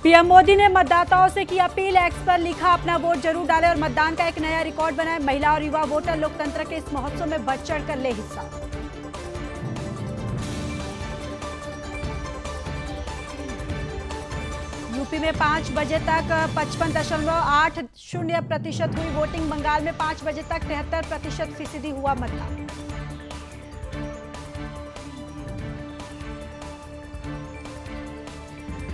PM Modi ने मतदाताओं से की अपील, एक्स पर लिखा अपना वोट जरूर डालें और मतदान का एक नया रिकॉर्ड बनाएं। महिला और युवा वोटर लोकतंत्र के इस महोत्सव में बढ़ चढ़कर ले हिस्सा। यूपी में 5 बजे तक 55.80% हुई वोटिंग। बंगाल में 5 बजे तक 73% हुआ मतदान।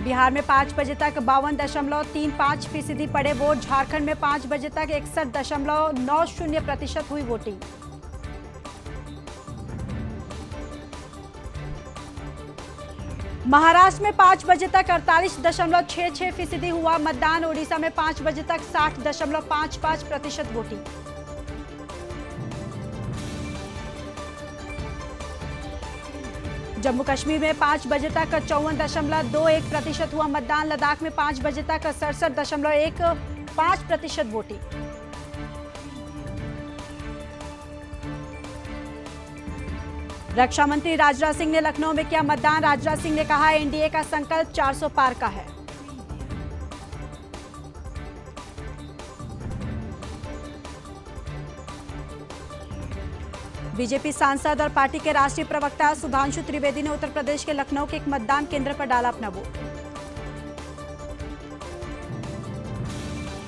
बिहार में 5 बजे तक 52.35% पड़े वोट। झारखंड में 5 बजे तक 61.90% हुई वोटिंग। महाराष्ट्र में 5 बजे तक 48.66% हुआ मतदान। ओडिशा में 5 बजे तक 60.55% वोटिंग। जम्मू कश्मीर में 5 बजे तक 54.21% हुआ मतदान। लद्दाख में 5 बजे तक 67.15% वोटिंग। रक्षा मंत्री राजनाथ सिंह ने लखनऊ में किया मतदान। राजनाथ सिंह ने कहा, एनडीए का संकल्प 400 पार का है। बीजेपी सांसद और पार्टी के राष्ट्रीय प्रवक्ता सुधांशु त्रिवेदी ने उत्तर प्रदेश के लखनऊ के एक मतदान केंद्र पर डाला अपना वोट।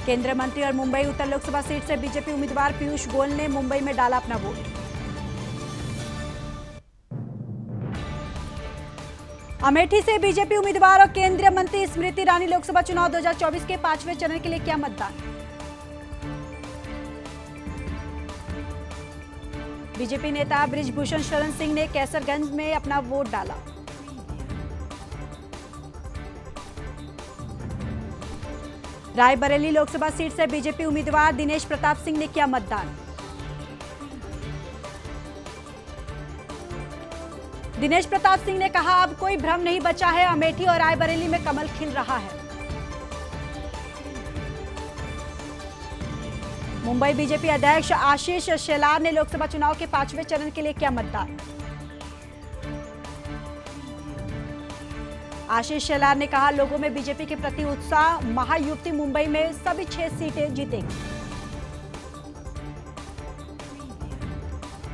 केंद्रीय मंत्री और मुंबई उत्तर लोकसभा सीट से बीजेपी उम्मीदवार पीयूष गोयल ने मुंबई में डाला अपना वोट। अमेठी से बीजेपी उम्मीदवार और केंद्रीय मंत्री स्मृति ईरानी लोकसभा चुनाव 2024 के 5वें चरण के लिए किया मतदान। बीजेपी नेता बृजभूषण शरण सिंह ने कैसरगंज में अपना वोट डाला। रायबरेली लोकसभा सीट से बीजेपी उम्मीदवार दिनेश प्रताप सिंह ने किया मतदान। दिनेश प्रताप सिंह ने कहा, अब कोई भ्रम नहीं बचा है, अमेठी और रायबरेली में कमल खिल रहा है। मुंबई बीजेपी अध्यक्ष आशीष शेलार ने लोकसभा चुनाव के 5वें चरण के लिए किया मतदान। आशीष शेलार ने कहा, लोगों में बीजेपी के प्रति उत्साह, महायुति मुंबई में सभी 6 सीटें जीतेगी।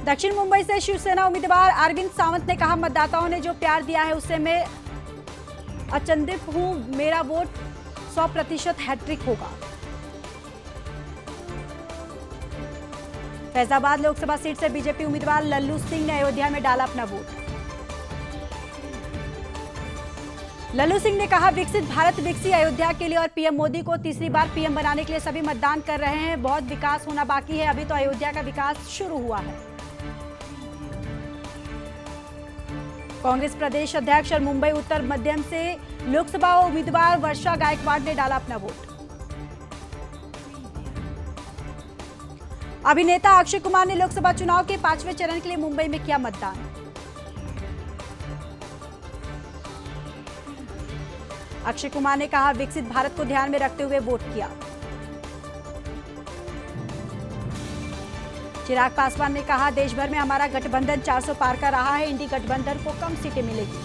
दक्षिण मुंबई से शिवसेना उम्मीदवार अरविंद सावंत ने कहा, मतदाताओं ने जो प्यार दिया है उससे मैं अचंभित हूं, मेरा वोट 100% हैट्रिक होगा। फैजाबाद लोकसभा सीट से बीजेपी उम्मीदवार लल्लू सिंह ने अयोध्या में डाला अपना वोट। लल्लू सिंह ने कहा, विकसित भारत विकसित अयोध्या के लिए और पीएम मोदी को तीसरी बार पीएम बनाने के लिए सभी मतदान कर रहे हैं। बहुत विकास होना बाकी है, अभी तो अयोध्या का विकास शुरू हुआ है। कांग्रेस प्रदेश अध्यक्ष और मुंबई उत्तर मध्यम से लोकसभा उम्मीदवार वर्षा गायकवाड़ ने डाला अपना वोट। अभिनेता अक्षय कुमार ने लोकसभा चुनाव के 5वें चरण के लिए मुंबई में किया मतदान। अक्षय कुमार ने कहा, विकसित भारत को ध्यान में रखते हुए वोट किया। चिराग पासवान ने कहा, देश भर में हमारा गठबंधन 400 पार का रहा है, इंडी गठबंधन को कम सीटें मिलेगी।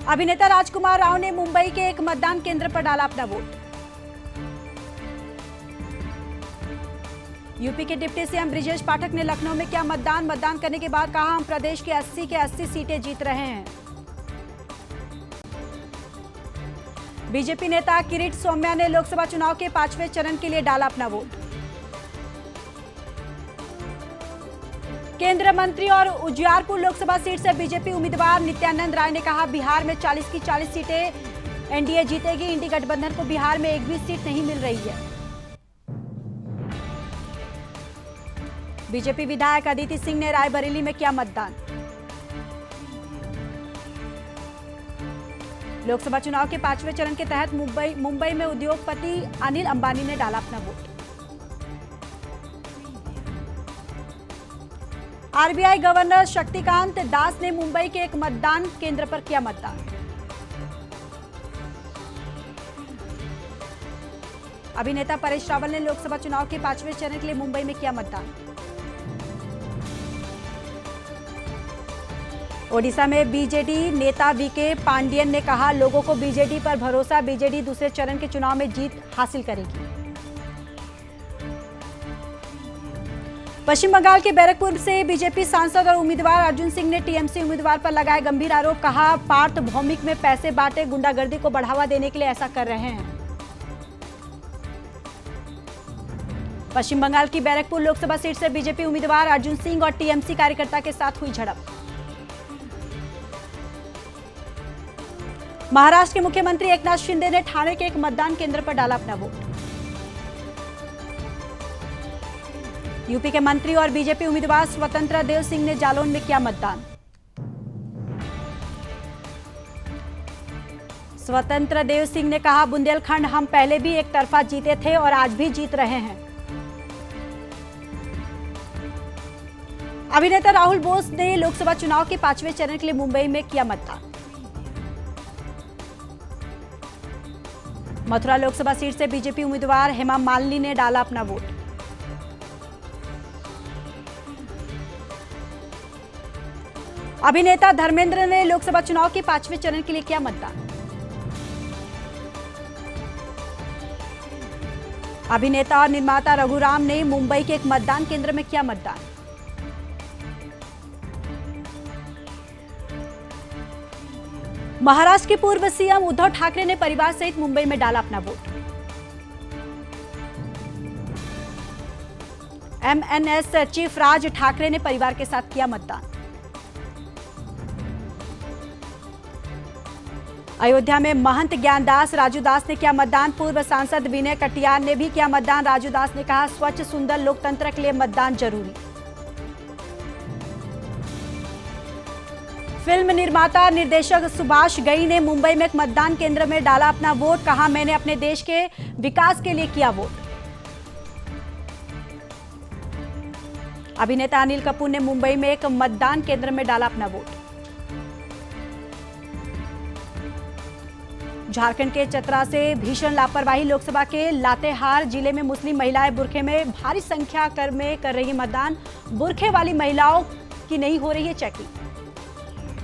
अभिनेता राजकुमार राव ने मुंबई के एक मतदान केंद्र पर डाला अपना वोट। यूपी के डिप्टी सीएम ब्रिजेश पाठक ने लखनऊ में किया मतदान करने के बाद कहा, हम प्रदेश के 80 के 80 सीटें जीत रहे हैं। बीजेपी नेता किरीट सोमैया ने लोकसभा चुनाव के 5वें चरण के लिए डाला अपना वोट। केंद्रीय मंत्री और उजियारपुर लोकसभा सीट से बीजेपी उम्मीदवार नित्यानंद राय ने कहा, बिहार में 40 की 40 सीटें एनडीए जीतेगी। इंडी गठबंधन को बिहार में एक भी सीट नहीं मिल रही है। बीजेपी विधायक अदिति सिंह ने रायबरेली में किया मतदान। लोकसभा चुनाव के 5वें चरण के तहत मुंबई में उद्योगपति अनिल अंबानी ने डाला अपना vote. RBI governor Shaktikanta Das ने मुंबई के एक मतदान केंद्र पर किया मतदान। अभिनेता परेश रावल ने लोकसभा चुनाव के 5वें चरण के लिए मुंबई में किया मतदान। ओडिशा में बीजेडी नेता वीके पांडियन ने कहा, लोगों को बीजेडी पर भरोसा, बीजेडी दूसरे चरण के चुनाव में जीत हासिल करेगी। पश्चिम बंगाल के बैरकपुर से बीजेपी सांसद और उम्मीदवार अर्जुन सिंह ने टीएमसी उम्मीदवार पर लगाए गंभीर आरोप। कहा, पार्थ भौमिक में पैसे बांटे, गुंडागर्दी को बढ़ावा देने के लिए ऐसा कर रहे हैं। पश्चिम बंगाल की बैरकपुर लोकसभा सीट से बीजेपी उम्मीदवार अर्जुन सिंह और टीएमसी कार्यकर्ता के साथ हुई झड़प। महाराष्ट्र के मुख्यमंत्री एकनाथ शिंदे ने ठाणे के एक मतदान केंद्र पर डाला अपना वोट। यूपी के मंत्री और बीजेपी उम्मीदवार स्वतंत्र देव सिंह ने जालौन में किया मतदान। स्वतंत्र देव सिंह ने कहा, बुंदेलखंड हम पहले भी एक तरफा जीते थे और आज भी जीत रहे हैं। अभिनेता राहुल बोस ने लोकसभा चुनाव के 5वें चरण के लिए मुंबई में किया मतदान। मथुरा लोकसभा सीट से बीजेपी उम्मीदवार हेमा मालिनी ने डाला अपना वोट। अभिनेता धर्मेंद्र ने लोकसभा चुनाव के 5वें चरण के लिए किया मतदान। अभिनेता और निर्माता रघुराम ने मुंबई के एक मतदान केंद्र में किया मतदान। महाराष्ट्र के पूर्व सीएम उद्धव ठाकरे ने परिवार सहित मुंबई में डाला अपना vote. MNS chief Raj Thackeray ने परिवार के साथ किया मतदान। अयोध्या में महंत ज्ञानदास राजू दास ने किया मतदान। पूर्व सांसद विनय कटियार ने भी किया मतदान। राजू दास ने कहा, स्वच्छ सुंदर लोकतंत्र के लिए मतदान जरूरी। फिल्म निर्माता निर्देशक सुभाष घई ने मुंबई में एक मतदान केंद्र में डाला अपना वोट। कहा, मैंने अपने देश के विकास के लिए किया वोट। अभिनेता अनिल कपूर ने मुंबई में एक मतदान केंद्र में डाला अपना वोट। झारखंड के चतरा से भीषण लापरवाही। लोकसभा के लातेहार जिले में मुस्लिम महिलाएं बुरखे में भारी संख्या में कर रही मतदान। बुरखे वाली महिलाओं की नहीं हो रही है चेकिंग।